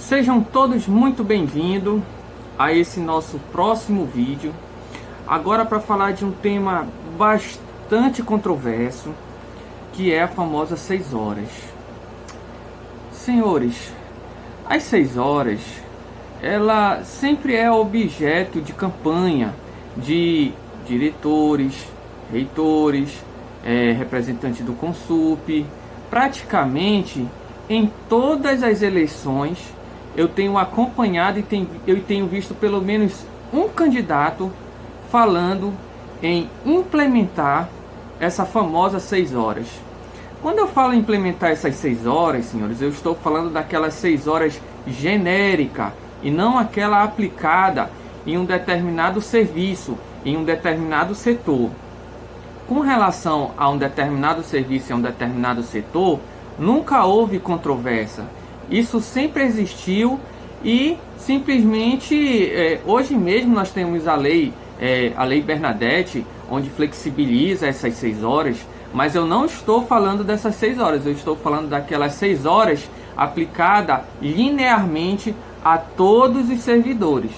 Sejam todos muito bem-vindos a esse nosso próximo vídeo. Agora para falar de um tema bastante controverso, que é a famosa 6 horas. Senhores, as 6 horas, ela sempre é objeto de campanha de diretores, reitores, representantes do Consup. Praticamente em todas as eleições eu tenho acompanhado e eu tenho visto pelo menos um candidato falando em implementar essa famosa 6 horas. Quando eu falo em implementar essas 6 horas, senhores, eu estou falando daquelas 6 horas genérica e não aquela aplicada em um determinado serviço, em um determinado setor. Com relação a um determinado serviço e a um determinado setor, nunca houve controvérsia. Isso sempre existiu e simplesmente hoje mesmo nós temos a lei Bernadette, onde flexibiliza essas 6 horas, mas eu não estou falando dessas 6 horas, eu estou falando daquelas 6 horas aplicada linearmente a todos os servidores.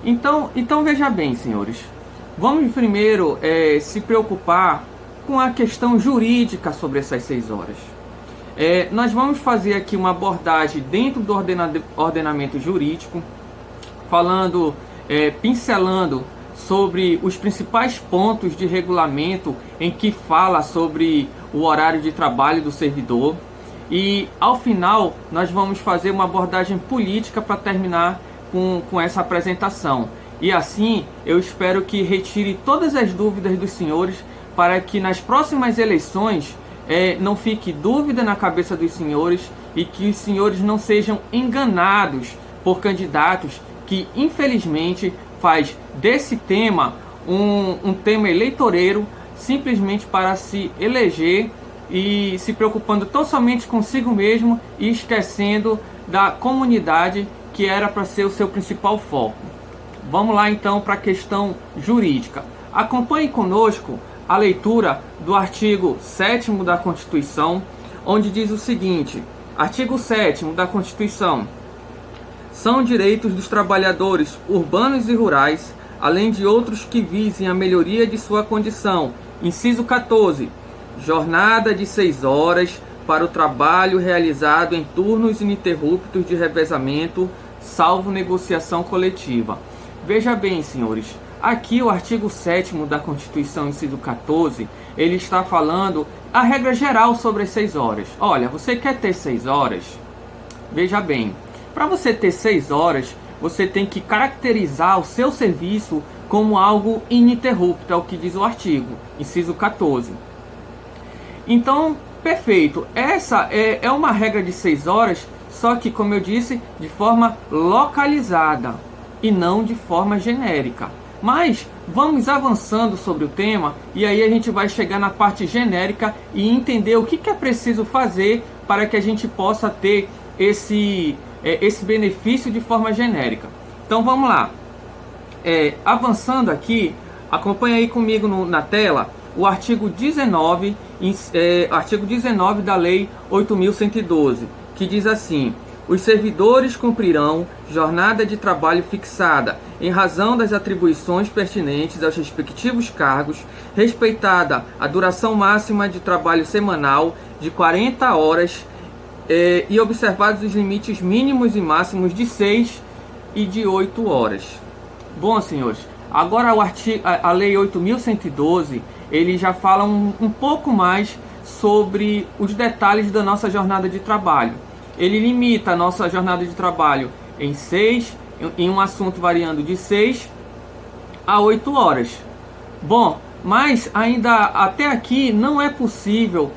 Então veja bem, senhores, vamos primeiro se preocupar com a questão jurídica sobre essas 6 horas. Nós vamos fazer aqui uma abordagem dentro do ordenamento jurídico, falando, pincelando sobre os principais pontos de regulamento em que fala sobre o horário de trabalho do servidor. E ao final nós vamos fazer uma abordagem política para terminar com essa apresentação. E assim eu espero que retire todas as dúvidas dos senhores, para que nas próximas eleições não fique dúvida na cabeça dos senhores e que os senhores não sejam enganados por candidatos que infelizmente faz desse tema um tema eleitoreiro, simplesmente para se eleger e se preocupando tão somente consigo mesmo e esquecendo da comunidade, que era para ser o seu principal foco. Vamos lá então para a questão jurídica. Acompanhe conosco a leitura do artigo 7º da Constituição, onde diz o seguinte: artigo 7º da Constituição: são direitos dos trabalhadores urbanos e rurais, além de outros que visem a melhoria de sua condição. Inciso 14. Jornada de 6 horas para o trabalho realizado em turnos ininterruptos de revezamento, salvo negociação coletiva. Veja bem, senhores, aqui o artigo 7º da Constituição, inciso 14, ele está falando a regra geral sobre as 6 horas. Olha, você quer ter 6 horas? Veja bem, para você ter 6 horas, você tem que caracterizar o seu serviço como algo ininterrupto, é o que diz o artigo, inciso 14. Então, perfeito, essa é uma regra de 6 horas, só que, como eu disse, de forma localizada e não de forma genérica. Mas vamos avançando sobre o tema e aí a gente vai chegar na parte genérica e entender o que é preciso fazer para que a gente possa ter esse benefício de forma genérica. Então vamos lá. Avançando aqui, acompanha aí comigo na tela o artigo 19, artigo 19 da Lei 8.112, que diz assim: os servidores cumprirão jornada de trabalho fixada em razão das atribuições pertinentes aos respectivos cargos, respeitada a duração máxima de trabalho semanal de 40 horas e observados os limites mínimos e máximos de 6 e de 8 horas. Bom, senhores, agora a Lei 8.112, ele já fala um pouco mais sobre os detalhes da nossa jornada de trabalho. Ele limita a nossa jornada de trabalho em um assunto variando de 6 a 8 horas. Bom, mas ainda até aqui não é possível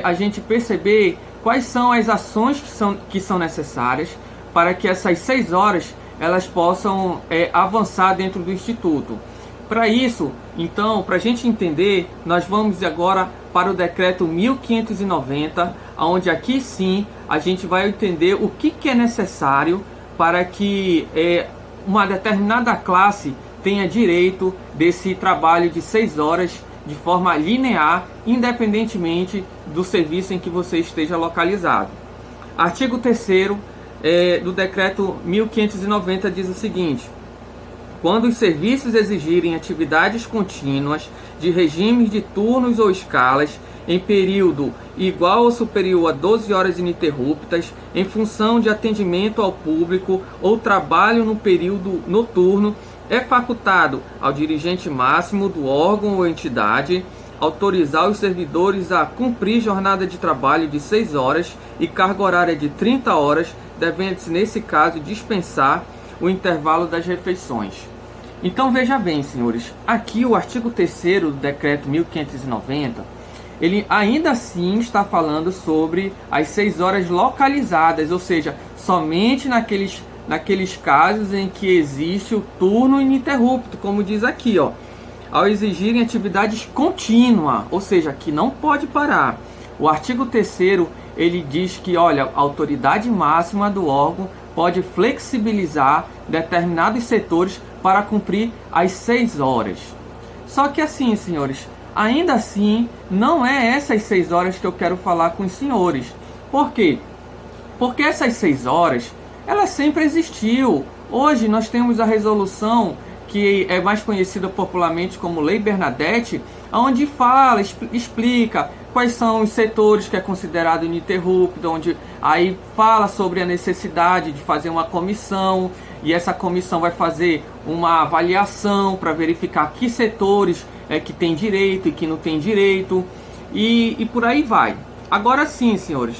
a gente perceber quais são as ações que são necessárias para que essas 6 horas elas possam avançar dentro do Instituto. Para isso, então, para a gente entender, nós vamos agora para o Decreto 1590, onde aqui sim a gente vai entender o que é necessário para que uma determinada classe tenha direito desse trabalho de 6 horas de forma linear, independentemente do serviço em que você esteja localizado. Artigo 3º do decreto 1590 diz o seguinte: quando os serviços exigirem atividades contínuas de regimes de turnos ou escalas em período igual ou superior a 12 horas ininterruptas, em função de atendimento ao público ou trabalho no período noturno, é facultado ao dirigente máximo do órgão ou entidade autorizar os servidores a cumprir jornada de trabalho de 6 horas e carga horária de 30 horas, devendo-se, nesse caso, dispensar o intervalo das refeições. Então veja bem, senhores, aqui o artigo 3º do decreto 1590, ele ainda assim está falando sobre as 6 horas localizadas, ou seja, somente naqueles casos em que existe o turno ininterrupto, como diz aqui, ó, ao exigirem atividades contínua, ou seja, que não pode parar. O artigo 3º, ele diz que, olha, a autoridade máxima do órgão pode flexibilizar determinados setores para cumprir as 6 horas. Só que assim, senhores, ainda assim, não é essas 6 horas que eu quero falar com os senhores. Por quê? Porque essas 6 horas, ela sempre existiu. Hoje nós temos a resolução que é mais conhecida popularmente como Lei Bernadette, onde fala, explica quais são os setores que é considerado ininterrupto, onde aí fala sobre a necessidade de fazer uma comissão, e essa comissão vai fazer uma avaliação para verificar que setores que tem direito e que não tem direito, e por aí vai. Agora sim, senhores,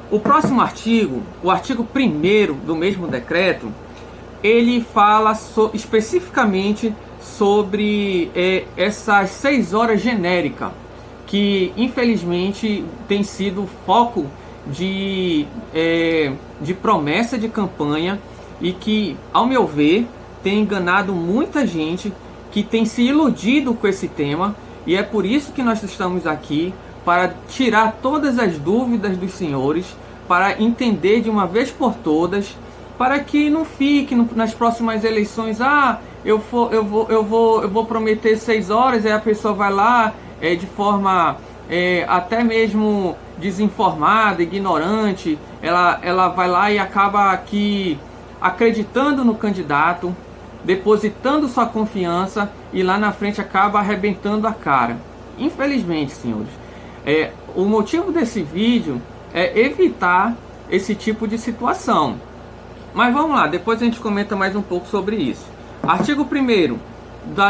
o próximo artigo, o artigo 1º do mesmo decreto, ele fala especificamente sobre essas 6 horas genéricas, que infelizmente tem sido foco de promessa de campanha e que, ao meu ver, tem enganado muita gente que tem se iludido com esse tema, e é por isso que nós estamos aqui, para tirar todas as dúvidas dos senhores, para entender de uma vez por todas, para que não fique nas próximas eleições, eu vou prometer 6 horas, aí a pessoa vai lá de forma até mesmo desinformada, ignorante, ela vai lá e acaba aqui acreditando no candidato, depositando sua confiança, e lá na frente acaba arrebentando a cara. Infelizmente, senhores, o motivo desse vídeo é evitar esse tipo de situação. Mas vamos lá, depois a gente comenta mais um pouco sobre isso. Artigo 1º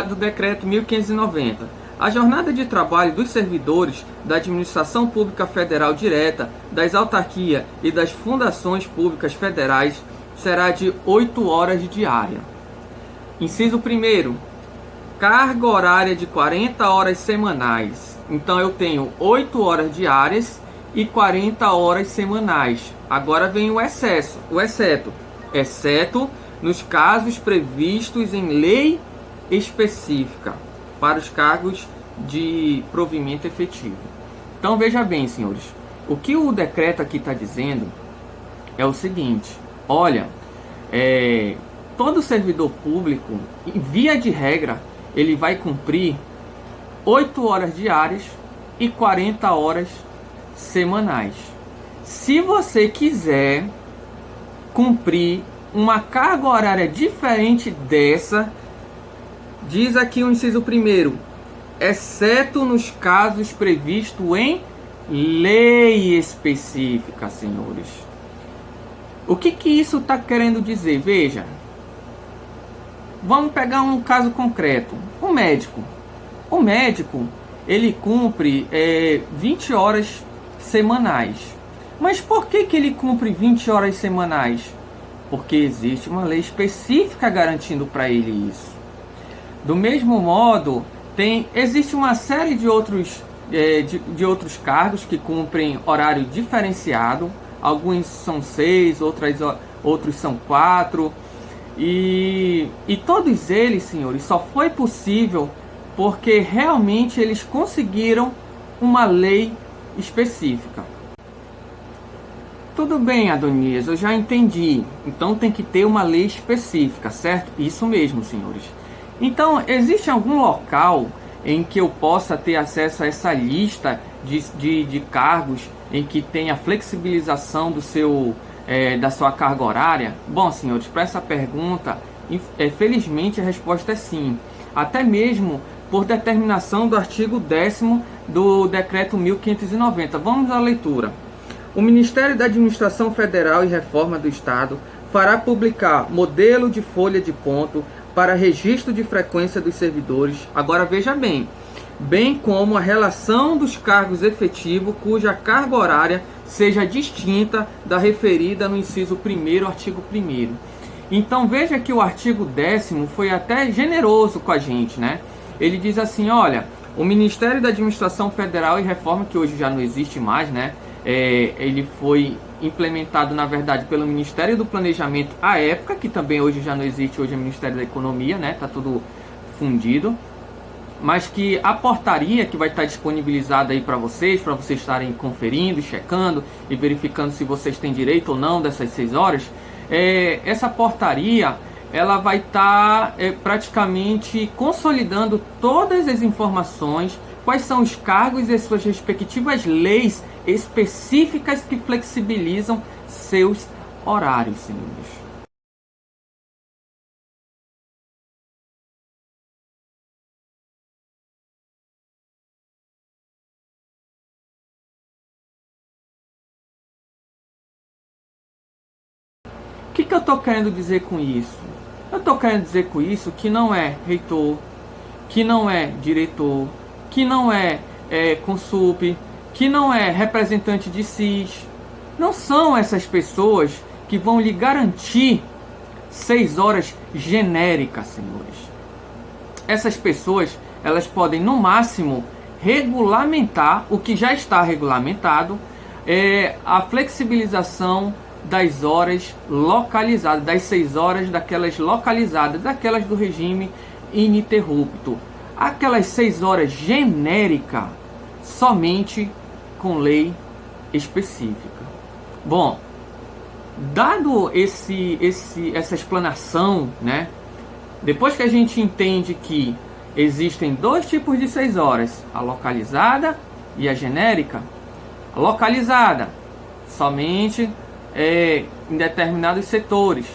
do decreto 1590. A jornada de trabalho dos servidores da Administração Pública Federal Direta, das autarquias e das fundações públicas federais será de 8 horas diária. Inciso 1º. Carga horária de 40 horas semanais. Então eu tenho 8 horas diárias e 40 horas semanais. Agora vem o exceto nos casos previstos em lei específica para os cargos de provimento efetivo. Então veja bem, senhores, o que o decreto aqui está dizendo é o seguinte: olha, todo servidor público, em via de regra, ele vai cumprir 8 horas diárias e 40 horas semanais. Se você quiser cumprir uma carga horária diferente dessa, diz aqui o inciso 1º, exceto nos casos previstos em lei específica, senhores. O que isso está querendo dizer? Veja, vamos pegar um caso concreto. O médico, ele cumpre 20 horas semanais. Mas por que ele cumpre 20 horas semanais? Porque existe uma lei específica garantindo para ele isso. Do mesmo modo, existe uma série de outros cargos que cumprem horário diferenciado. Alguns são 6, outros são 4. E todos eles, senhores, só foi possível porque realmente eles conseguiram uma lei específica. Tudo bem, Adonias, eu já entendi. Então tem que ter uma lei específica, certo? Isso mesmo, senhores. Então, existe algum local em que eu possa ter acesso a essa lista de cargos em que tem a flexibilização do seu, da sua carga horária? Bom, senhores, para essa pergunta, felizmente a resposta é sim. Até mesmo por determinação do artigo 10º do Decreto 1590. Vamos à leitura. O Ministério da Administração Federal e Reforma do Estado fará publicar modelo de folha de ponto para registro de frequência dos servidores. Agora veja bem como a relação dos cargos efetivos cuja carga horária seja distinta da referida no inciso 1º, artigo 1º. Então veja que o artigo 10º foi até generoso com a gente, né? Ele diz assim, olha, o Ministério da Administração Federal e Reforma, que hoje já não existe mais, né? Ele foi implementado, na verdade, pelo Ministério do Planejamento à época, que também hoje já não existe, hoje é o Ministério da Economia, né? Tá tudo fundido. Mas que a portaria que vai estar disponibilizada aí para vocês estarem conferindo, checando e verificando se vocês têm direito ou não dessas 6 horas, essa portaria ela vai estar praticamente consolidando todas as informações, quais são os cargos e as suas respectivas leis específicas que flexibilizam seus horários, senhores. O que eu estou querendo dizer com isso? Eu estou querendo dizer com isso que não é reitor, que não é diretor, que não é consup, que não é representante de CIS. Não são essas pessoas que vão lhe garantir 6 horas genéricas, senhores. Essas pessoas, elas podem no máximo regulamentar o que já está regulamentado, a flexibilização das horas localizadas, das 6 horas daquelas localizadas, daquelas do regime ininterrupto. Aquelas 6 horas genérica, somente com lei específica. Bom, dado essa explanação, né? Depois que a gente entende que existem 2 tipos de 6 horas, a localizada e a genérica. A localizada, somente em determinados setores,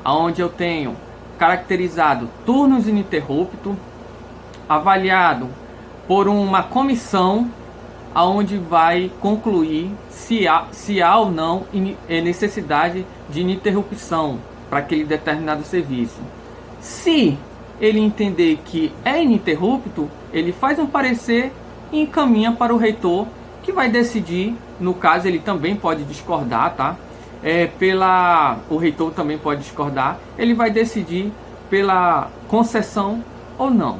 onde eu tenho caracterizado turnos ininterruptos, avaliado por uma comissão, aonde vai concluir se há ou não necessidade de ininterrupção para aquele determinado serviço. Se ele entender que é ininterrupto, ele faz um parecer e encaminha para o reitor, que vai decidir. No caso, ele também pode discordar, tá? O reitor também pode discordar. Ele vai decidir pela concessão ou não.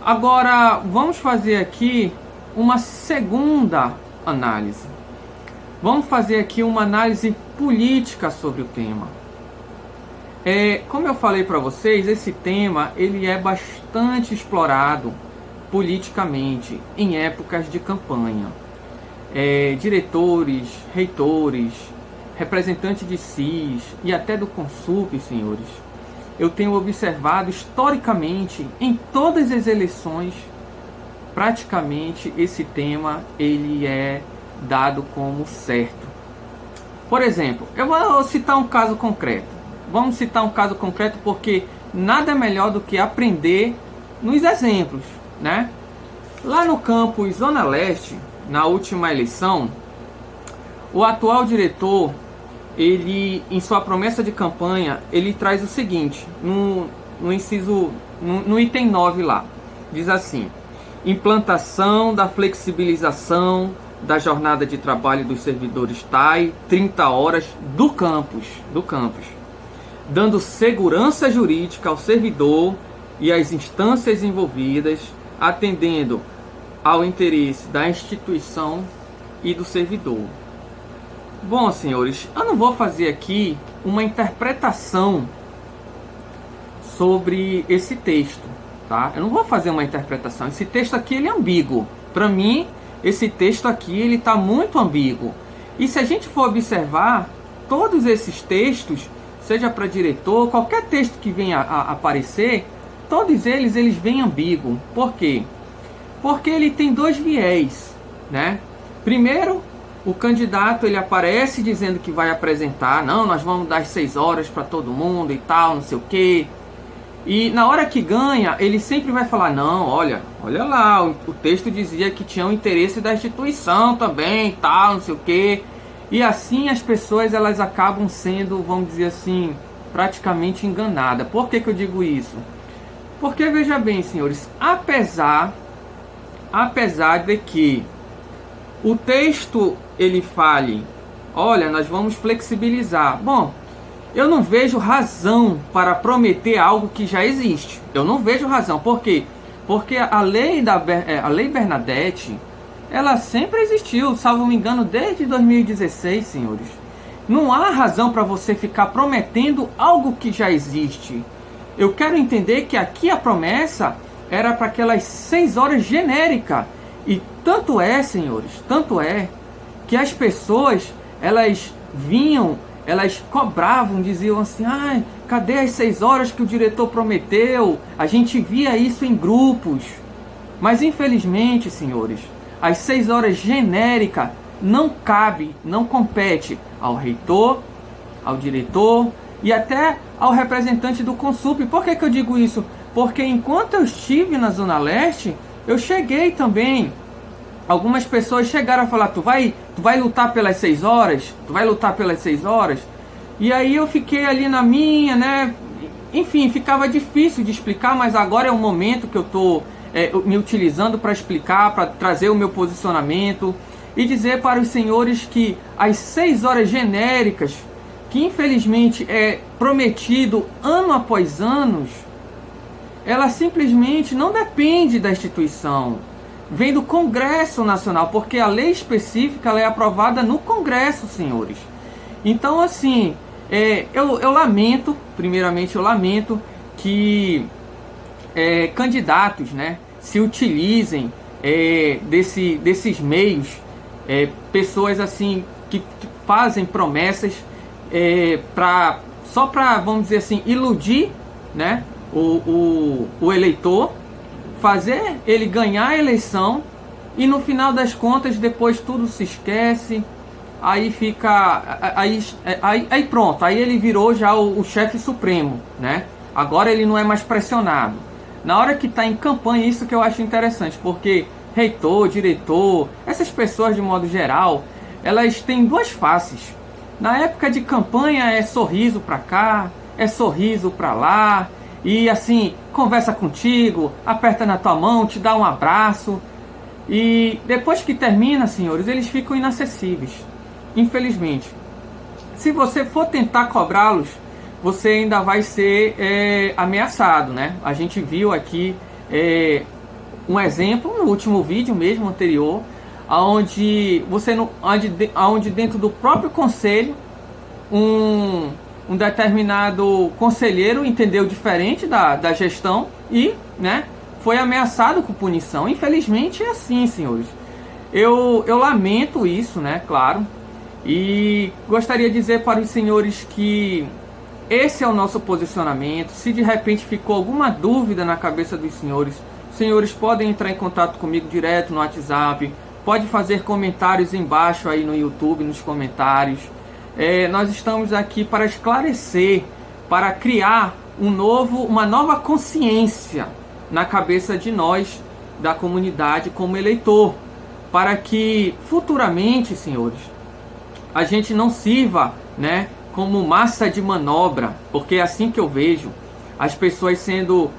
Agora, vamos fazer aqui uma segunda análise. Vamos fazer aqui uma análise política sobre o tema. Como eu falei para vocês, esse tema ele é bastante explorado politicamente em épocas de campanha. Diretores, reitores, representantes de CIS e até do Consup, senhores, eu tenho observado historicamente em todas as eleições, praticamente esse tema ele é dado como certo. Por exemplo, eu vou citar um caso concreto. Vamos citar um caso concreto porque nada melhor do que aprender nos exemplos, né? Lá no campus Zona Leste, na última eleição, o atual diretor, ele, em sua promessa de campanha, ele traz o seguinte, no item 9 lá, diz assim: implantação da flexibilização da jornada de trabalho dos servidores TAI, 30 horas do campus, dando segurança jurídica ao servidor e às instâncias envolvidas, atendendo ao interesse da instituição e do servidor. Bom, senhores, eu não vou fazer aqui uma interpretação sobre esse texto, tá? Eu não vou fazer uma interpretação. Esse texto aqui ele é ambíguo. Para mim, esse texto aqui ele está muito ambíguo. E se a gente for observar todos esses textos, seja para diretor, qualquer texto que venha a aparecer, todos eles vêm ambíguo. Por quê? Porque ele tem 2 viés. né? Primeiro, o candidato ele aparece dizendo que vai apresentar, não, nós vamos dar 6 horas para todo mundo e tal, não sei o quê. E na hora que ganha, ele sempre vai falar, não, olha lá, o texto dizia que tinha o interesse da instituição também e tal, não sei o quê. E assim as pessoas elas acabam sendo, vamos dizer assim, praticamente enganadas. Por que eu digo isso? Porque veja bem, senhores, apesar de que o texto ele fale, olha, nós vamos flexibilizar. Bom, eu não vejo razão para prometer algo que já existe. Eu não vejo razão. Por quê? Porque a lei Bernadette, ela sempre existiu, salvo me engano, desde 2016, senhores. Não há razão para você ficar prometendo algo que já existe. Eu quero entender que aqui a promessa era para aquelas 6 horas genéricas. E tanto é, senhores, tanto é que as pessoas, elas vinham, elas cobravam, diziam assim, ai, cadê as 6 horas que o diretor prometeu? A gente via isso em grupos. Mas infelizmente, senhores, as 6 horas genéricas não cabe, não compete ao reitor, ao diretor e até ao representante do Consup. Por que eu digo isso? Porque enquanto eu estive na Zona Leste, eu cheguei também. Algumas pessoas chegaram a falar, tu vai lutar pelas 6 horas? Tu vai lutar pelas 6 horas? E aí eu fiquei ali na minha, né? Enfim, ficava difícil de explicar, mas agora é o momento que eu estou me utilizando para explicar, para trazer o meu posicionamento e dizer para os senhores que as 6 horas genéricas, que infelizmente é prometido ano após ano, ela simplesmente não depende da instituição. Vem do Congresso Nacional, porque a lei específica ela é aprovada no Congresso, senhores. Então, assim, eu lamento, primeiramente eu lamento que candidatos, né, se utilizem desses meios, pessoas assim que fazem promessas só para, vamos dizer assim, iludir, né, o eleitor, fazer ele ganhar a eleição e no final das contas depois tudo se esquece, aí fica, aí pronto, aí ele virou já o chefe supremo, né? Agora ele não é mais pressionado. Na hora que está em campanha, isso que eu acho interessante, porque reitor, diretor, essas pessoas de modo geral, elas têm duas faces. Na época de campanha é sorriso para cá, é sorriso para lá, e assim, conversa contigo, aperta na tua mão, te dá um abraço. E depois que termina, senhores, eles ficam inacessíveis. Infelizmente. Se você for tentar cobrá-los, você ainda vai ser ameaçado, né? A gente viu aqui um exemplo no último vídeo mesmo, anterior, onde dentro do próprio conselho, um determinado conselheiro entendeu diferente da gestão e, né, foi ameaçado com punição. Infelizmente é assim, senhores. Eu lamento isso, né, claro. E gostaria de dizer para os senhores que esse é o nosso posicionamento. Se de repente ficou alguma dúvida na cabeça dos senhores, os senhores podem entrar em contato comigo direto no WhatsApp, pode fazer comentários embaixo aí no YouTube, nos comentários. Nós estamos aqui para esclarecer, para criar uma nova consciência na cabeça de nós, da comunidade, como eleitor, para que futuramente, senhores, a gente não sirva, né, como massa de manobra, porque é assim que eu vejo as pessoas sendo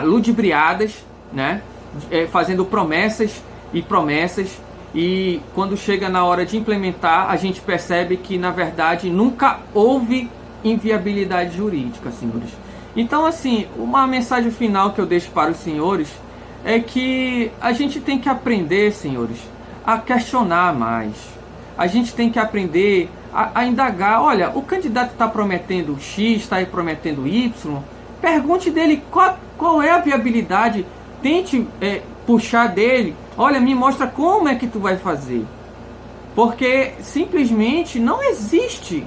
ludibriadas, né, fazendo promessas e promessas. E quando chega na hora de implementar, a gente percebe que, na verdade, nunca houve inviabilidade jurídica, senhores. Então, assim, uma mensagem final que eu deixo para os senhores é que a gente tem que aprender, senhores, a questionar mais. A gente tem que aprender a indagar. Olha, o candidato está prometendo X, está prometendo Y. Pergunte dele qual é a viabilidade. Tente puxar dele. Olha, me mostra como é que tu vai fazer. Porque simplesmente não existe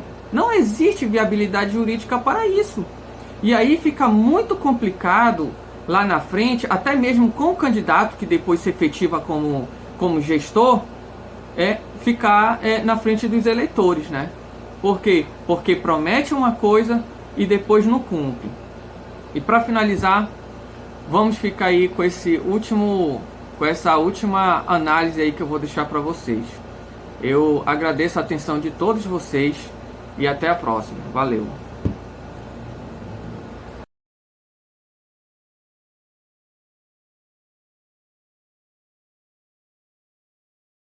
viabilidade jurídica para isso. E aí fica muito complicado lá na frente, até mesmo com o candidato que depois se efetiva como gestor, ficar na frente dos eleitores, né? Por quê? Porque promete uma coisa e depois não cumpre. E para finalizar, vamos ficar aí com essa última análise aí que eu vou deixar para vocês. Eu agradeço a atenção de todos vocês e até a próxima. Valeu!